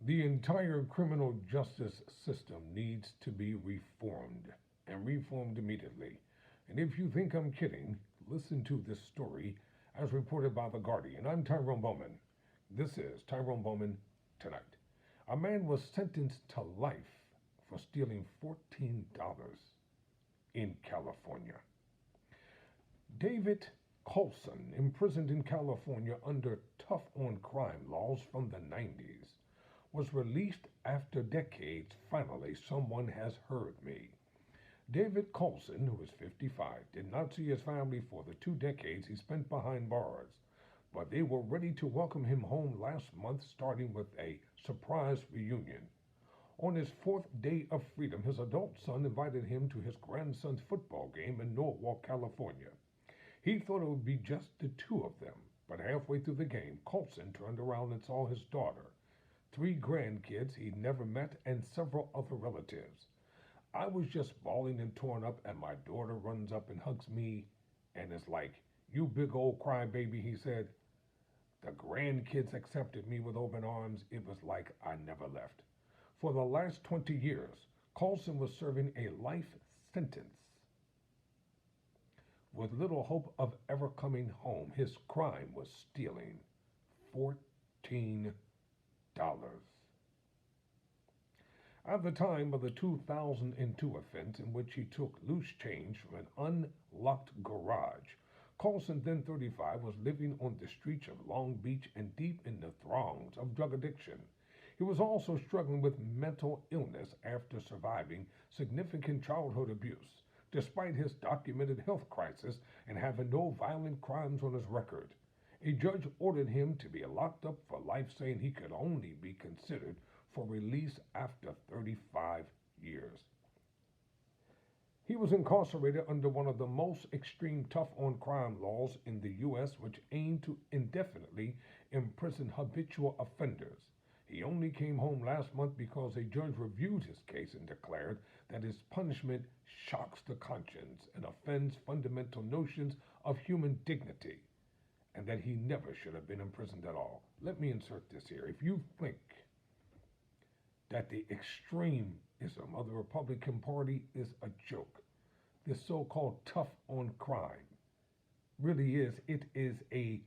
The entire criminal justice system needs to be reformed, and reformed immediately. And if you think I'm kidding, listen to this story as reported by The Guardian. I'm Tyrone Bowman. This is Tyrone Bowman Tonight. A man was sentenced to life for stealing $14 in California. David Colson, imprisoned in California under tough on crime laws from the 90s, was released after decades. Finally, someone has heard me. David Colson, who is 55, did not see his family for the 2 decades he spent behind bars, but they were ready to welcome him home last month, starting with a surprise reunion. On his fourth day of freedom, his adult son invited him to his grandson's football game in Norwalk, California. He thought it would be just the two of them, but halfway through the game, Colson turned around and saw his daughter, three grandkids he'd never met, and several other relatives. I was just bawling and torn up, and my daughter runs up and hugs me and is like, "You big old crybaby," he said. The grandkids accepted me with open arms. It was like I never left. For the last 20 years, Colson was serving a life sentence with little hope of ever coming home. His crime was stealing $14. At the time of the 2002 offense, in which he took loose change from an unlocked garage, Colson, then 35, was living on the streets of Long Beach and deep in the throngs of drug addiction. He was also struggling with mental illness after surviving significant childhood abuse, despite his documented health crisis and having no violent crimes on his record. A judge ordered him to be locked up for life, saying he could only be considered for release after 35 years. He was incarcerated under one of the most extreme tough on crime laws in the U.S., which aimed to indefinitely imprison habitual offenders. He only came home last month because a judge reviewed his case and declared that his punishment shocks the conscience and offends fundamental notions of human dignity, and that he never should have been imprisoned at all. Let me insert this here. If you think that the extremism of the Republican Party is a joke, this so-called tough on crime really is, it is a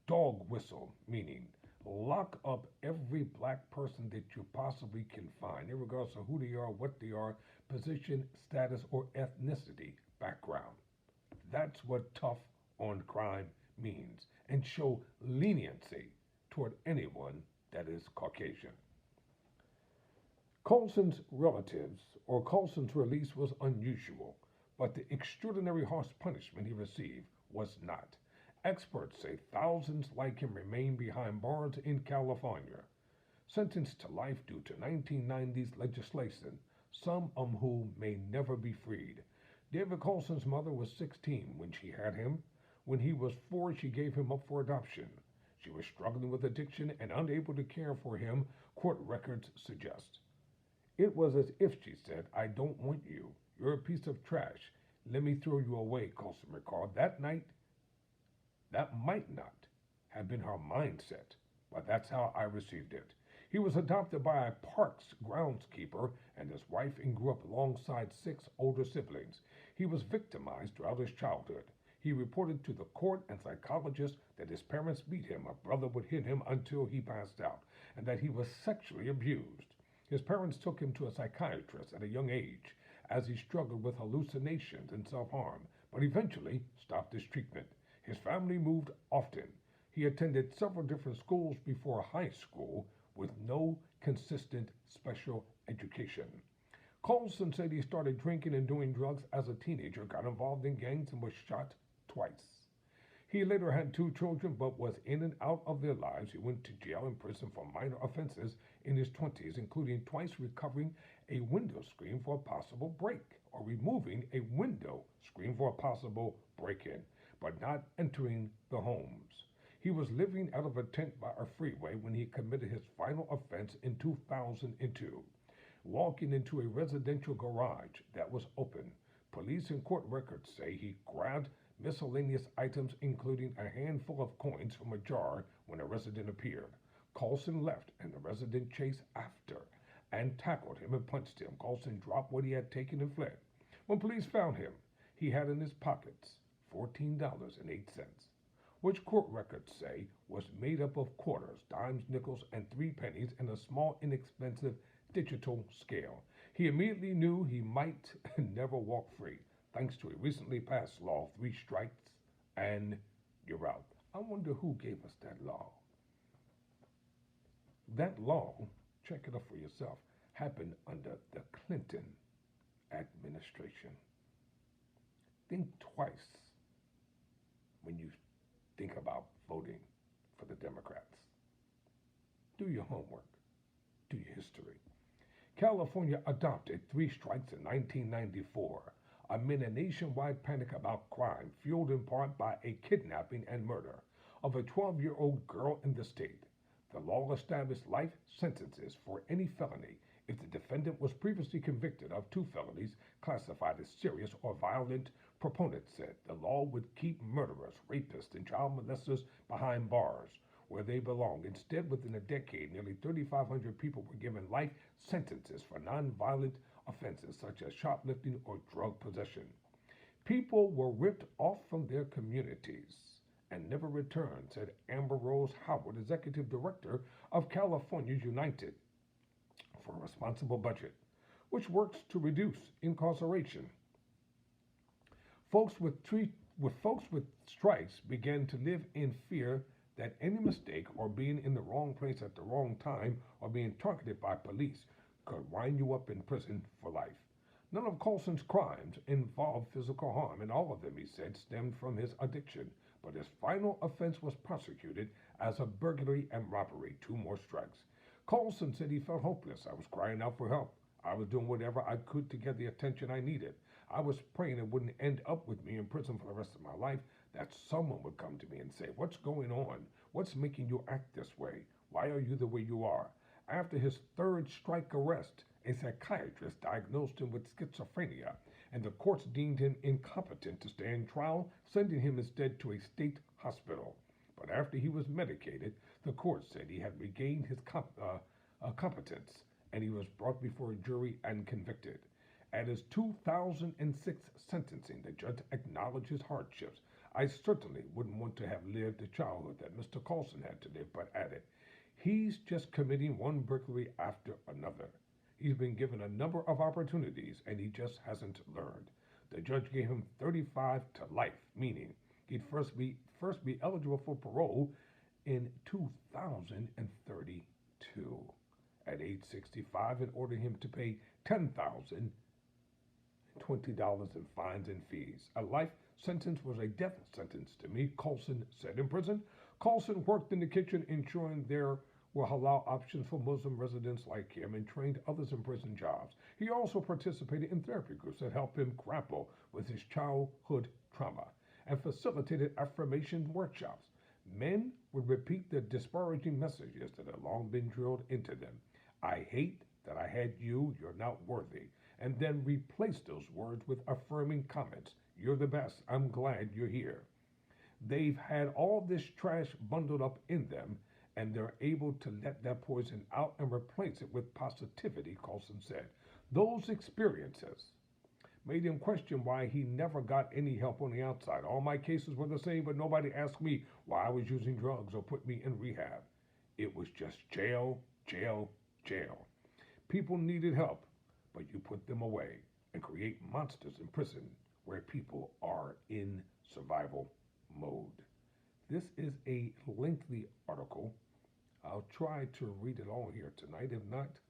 dog whistle, meaning lock up every black person that you possibly can find, regardless of who they are, what they are, position, status, or ethnicity, background. That's what tough on crime means, and show leniency toward anyone that is Caucasian. Colson's relatives, or Colson's release, was unusual, but the extraordinary harsh punishment he received was not. Experts say thousands like him remain behind bars in California, sentenced to life due to 1990s legislation, some of whom may never be freed. David Colson's mother was 16 when she had him. When he was 4, she gave him up for adoption. She was struggling with addiction and unable to care for him, court records suggest. It was as if she said, "I don't want you. You're a piece of trash. Let me throw you away," Colson recalled. That night, that might not have been her mindset, but that's how I received it. He was adopted by a park's groundskeeper and his wife and grew up alongside 6 older siblings. He was victimized throughout his childhood. He reported to the court and psychologists that his parents beat him, a brother would hit him until he passed out, and that he was sexually abused. His parents took him to a psychiatrist at a young age as he struggled with hallucinations and self-harm, but eventually stopped his treatment. His family moved often. He attended several different schools before high school with no consistent special education. Colson said he started drinking and doing drugs as a teenager, got involved in gangs, and was shot twice. He later had 2 children, but was in and out of their lives. He went to jail and prison for minor offenses in his 20s, including twice recovering a window screen for a possible break, or removing a window screen for a possible break-in, but not entering the homes. He was living out of a tent by a freeway when he committed his final offense in 2002, walking into a residential garage that was open. Police and court records say he grabbed miscellaneous items, including a handful of coins from a jar when a resident appeared. Carlson left, and the resident chased after and tackled him and punched him. Carlson dropped what he had taken and fled. When police found him, he had in his pockets $14.08, which court records say was made up of quarters, dimes, nickels, and 3 pennies and a small, inexpensive digital scale. He immediately knew he might never walk free, thanks to a recently passed law, 3 strikes and you're out. I wonder who gave us that law. That law, check it out for yourself, happened under the Clinton administration. Think twice when you think about voting for the Democrats. Do your homework, do your history. California adopted 3 strikes in 1994 amid a nationwide panic about crime, fueled in part by a kidnapping and murder of a 12-year-old girl in the state. The law established life sentences for any felony if the defendant was previously convicted of 2 felonies classified as serious or violent. Proponents said the law would keep murderers, rapists, and child molesters behind bars where they belong. Instead, within a decade, nearly 3,500 people were given life sentences for nonviolent offenses such as shoplifting or drug possession. People were ripped off from their communities and never returned, said Amber Rose Howard, executive director of California's United for a Responsible Budget, which works to reduce incarceration. Folks with strikes began to live in fear that any mistake or being in the wrong place at the wrong time or being targeted by police could wind you up in prison for life. None of Carlson's crimes involved physical harm, and all of them, he said, stemmed from his addiction. But his final offense was prosecuted as a burglary and robbery, 2 more strikes. Carlson said he felt hopeless. I was crying out for help. I was doing whatever I could to get the attention I needed. I was praying it wouldn't end up with me in prison for the rest of my life, that someone would come to me and say, "What's going on? What's making you act this way? Why are you the way you are?" After his 3rd-strike arrest, a psychiatrist diagnosed him with schizophrenia, and the courts deemed him incompetent to stand trial, sending him instead to a state hospital. But after he was medicated, the court said he had regained his competence, and he was brought before a jury and convicted. At his 2006 sentencing, the judge acknowledged his hardships. "I certainly wouldn't want to have lived the childhood that Mr. Carlson had to live," but added, "He's just committing one burglary after another. He's been given a number of opportunities, and he just hasn't learned." The judge gave him 35 to life, meaning he'd first be eligible for parole in 2032 at age 65, and ordered him to pay $10,020 in fines and fees. "A life sentence was a death sentence to me," Carlson said. In prison, Carlson worked in the kitchen, ensuring there were halal options for Muslim residents like him, and trained others in prison jobs. He also participated in therapy groups that helped him grapple with his childhood trauma and facilitated affirmation workshops. Men would repeat the disparaging messages that had long been drilled into them. "I hate that I had you, you're not worthy," and then replace those words with affirming comments. "You're the best, I'm glad you're here." They've had all this trash bundled up in them, and they're able to let that poison out and replace it with positivity, Carlson said. Those experiences made him question why he never got any help on the outside. "All my cases were the same, but nobody asked me why I was using drugs or put me in rehab. It was just jail, jail, jail." People needed help, but you put them away and create monsters in prison where people are in survival mode. This is a lengthy article. I'll try to read it all here tonight. If not,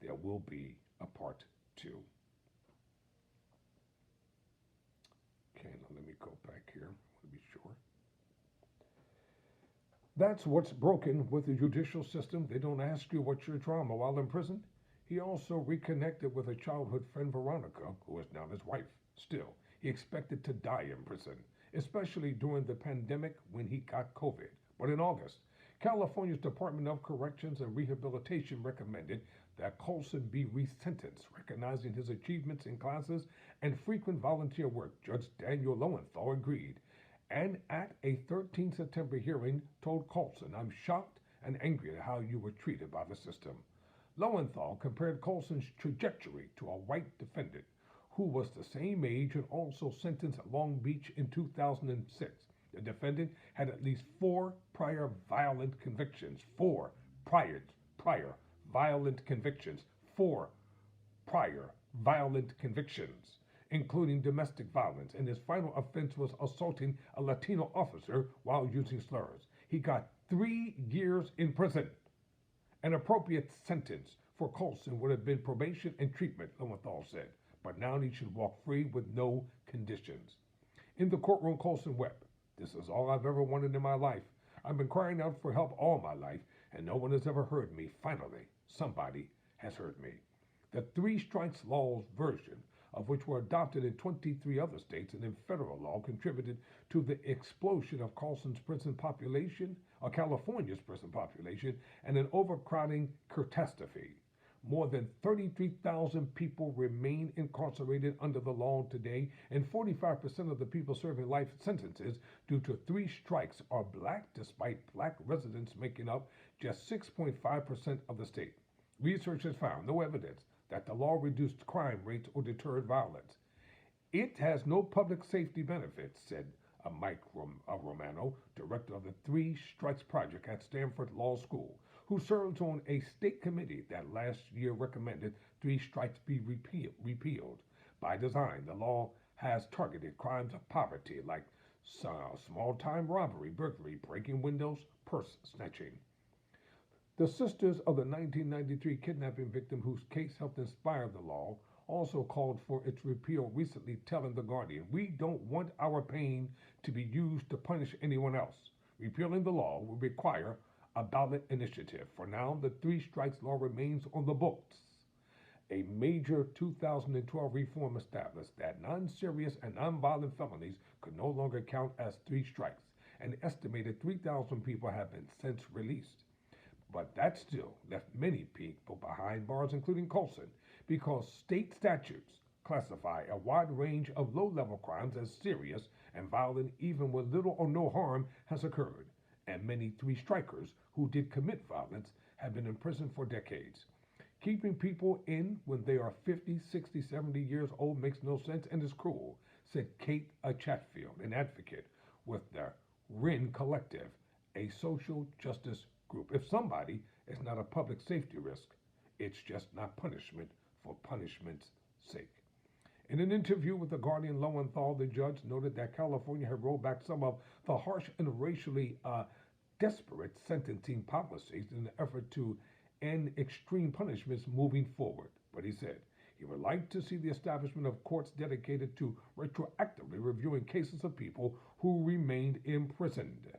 there will be a part 2. Okay, now let me go back here to be sure. That's what's broken with the judicial system. They don't ask you what's your trauma while in prison. He also reconnected with a childhood friend, Veronica, who is now his wife. Still, he expected to die in prison, especially during the pandemic when he got COVID. But in August, California's Department of Corrections and Rehabilitation recommended that Carlson be resentenced, recognizing his achievements in classes and frequent volunteer work. Judge Daniel Lowenthal agreed, and at a 13 September hearing told Carlson, "I'm shocked and angry at how you were treated by the system. Lowenthal compared Colson's trajectory to a white defendant who was the same age and also sentenced at Long Beach in 2006. The defendant had at least four prior violent convictions. Prior violent convictions. Four prior violent convictions, including domestic violence, and his final offense was assaulting a Latino officer while using slurs. He got 3 years in prison. An appropriate sentence for Colson would have been probation and treatment, Lowenthal said, but now he should walk free with no conditions. In the courtroom, Colson wept. This is all I've ever wanted in my life. I've been crying out for help all my life, and no one has ever heard me. Finally, somebody has heard me. The three strikes laws version, of which were adopted in 23 other states and in federal law, contributed to the explosion of Colson's prison population, or California's prison population, and an overcrowding catastrophe. More than 33,000 people remain incarcerated under the law today, and 45% of the people serving life sentences due to three strikes are black, despite black residents making up just 6.5% of the state. Research has found no evidence that the law reduced crime rates or deterred violence. It has no public safety benefits, said Mike Romano, director of the Three Strikes Project at Stanford Law School, who serves on a state committee that last year recommended three strikes be repealed. By design, the law has targeted crimes of poverty like small-time robbery, burglary, breaking windows, purse snatching. The sisters of the 1993 kidnapping victim whose case helped inspire the law also called for its repeal recently, telling The Guardian, "We don't want our pain to be used to punish anyone else. Repealing the law will require a ballot initiative. For now, the three strikes law remains on the books." A major 2012 reform established that non-serious and non-violent felonies could no longer count as three strikes. An estimated 3,000 people have been since released. But that still left many people behind bars, including Colson, because state statutes classify a wide range of low-level crimes as serious and violent even when little or no harm has occurred. And many three-strikers who did commit violence have been in prison for decades. Keeping people in when they are 50, 60, 70 years old makes no sense and is cruel, said Kate Chatfield, an advocate with the WRIN Collective, a social justice group. If somebody is not a public safety risk, it's just not punishment for punishment's sake. In an interview with The Guardian, Lowenthal, the judge, noted that California had rolled back some of the harsh and racially desperate sentencing policies in an effort to end extreme punishments moving forward. But he said he would like to see the establishment of courts dedicated to retroactively reviewing cases of people who remained imprisoned.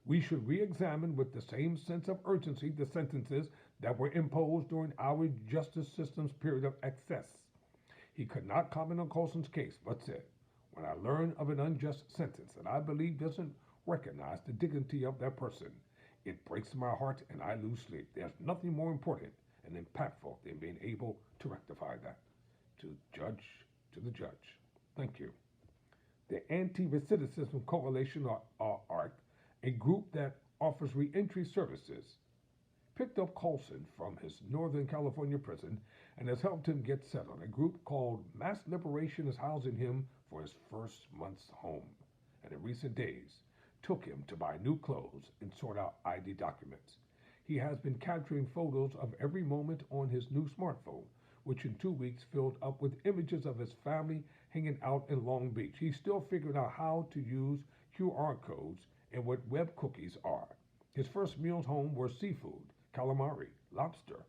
We should re-examine with the same sense of urgency the sentences that were imposed during our justice system's period of excess. He could not comment on Colson's case, but said, "When I learn of an unjust sentence that I believe doesn't recognize the dignity of that person, it breaks my heart and I lose sleep. There's nothing more important and impactful than being able to rectify that." To the judge. Thank you. The Anti-Recidivism Coalition, or ARC, a group that offers reentry services, picked up Colson from his Northern California prison and has helped him get settled. A group called Mass Liberation is housing him for his first month's home, and in recent days took him to buy new clothes and sort out ID documents. He has been capturing photos of every moment on his new smartphone, which in 2 weeks filled up with images of his family hanging out in Long Beach. He's still figuring out how to use QR codes and what web cookies are. His first meals home were seafood, calamari, lobster,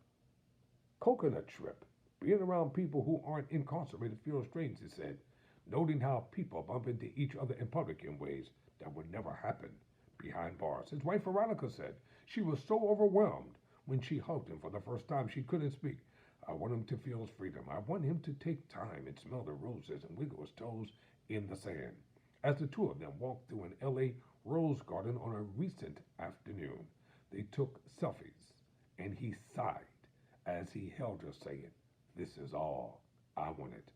coconut shrimp. Being around people who aren't incarcerated feels strange, he said, noting how people bump into each other in public in ways that would never happen behind bars. His wife Veronica said she was so overwhelmed when she hugged him for the first time she couldn't speak. "I want him to feel his freedom. I want him to take time and smell the roses and wiggle his toes in the sand." As the two of them walked through an LA rose garden on a recent afternoon, they took selfies, and he sighed as he held her, saying, "This is all I wanted."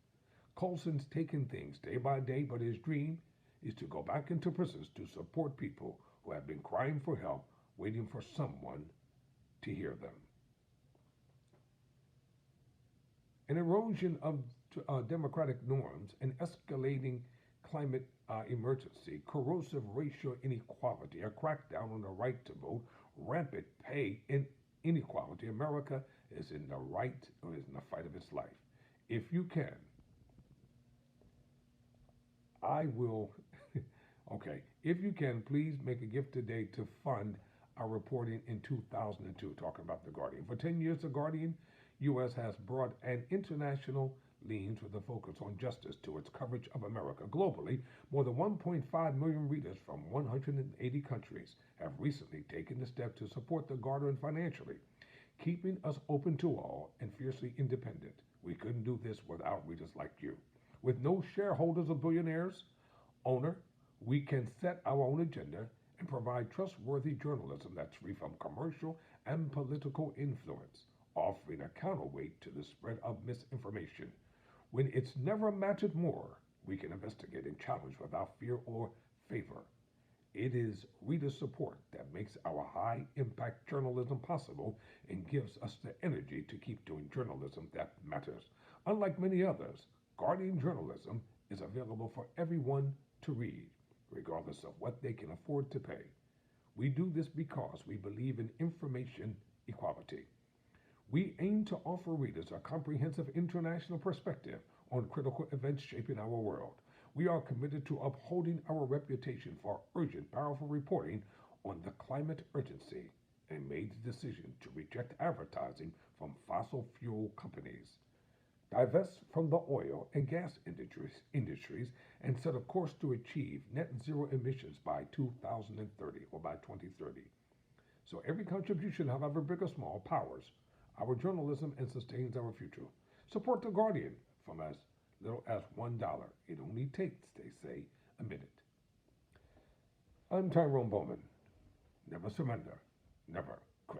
Colson's taken things day by day, but his dream is to go back into prisons to support people who have been crying for help waiting for someone to hear them. An erosion of democratic norms, an escalating climate emergency, corrosive racial inequality, a crackdown on the right to vote, rampant pay inequality. America is in the right or is in the fight of its life. If you can, I will. Okay, if you can, please make a gift today to fund our reporting in 2002, talking about The Guardian. For 10 years, The Guardian U.S. has brought an international lens with a focus on justice to its coverage of America. Globally, more than 1.5 million readers from 180 countries have recently taken the step to support The Guardian financially, keeping us open to all and fiercely independent. We couldn't do this without readers like you. With no shareholders or billionaires, owner, we can set our own agenda and provide trustworthy journalism that's free from commercial and political influence, offering a counterweight to the spread of misinformation. When it's never mattered more, we can investigate and challenge without fear or favor. It is reader support that makes our high impact journalism possible and gives us the energy to keep doing journalism that matters. Unlike many others, Guardian journalism is available for everyone to read, regardless of what they can afford to pay. We do this because we believe in information equality. We aim to offer readers a comprehensive international perspective on critical events shaping our world. We are committed to upholding our reputation for urgent, powerful reporting on the climate urgency and made the decision to reject advertising from fossil fuel companies, divest from the oil and gas industries, and set a course to achieve net zero emissions by 2030 or by 2030. So every contribution, however big or small, powers our journalism and sustains our future. Support The Guardian from as little as $1. It only takes, they say, a minute. I'm Tyrone Bowman. Never surrender. Never.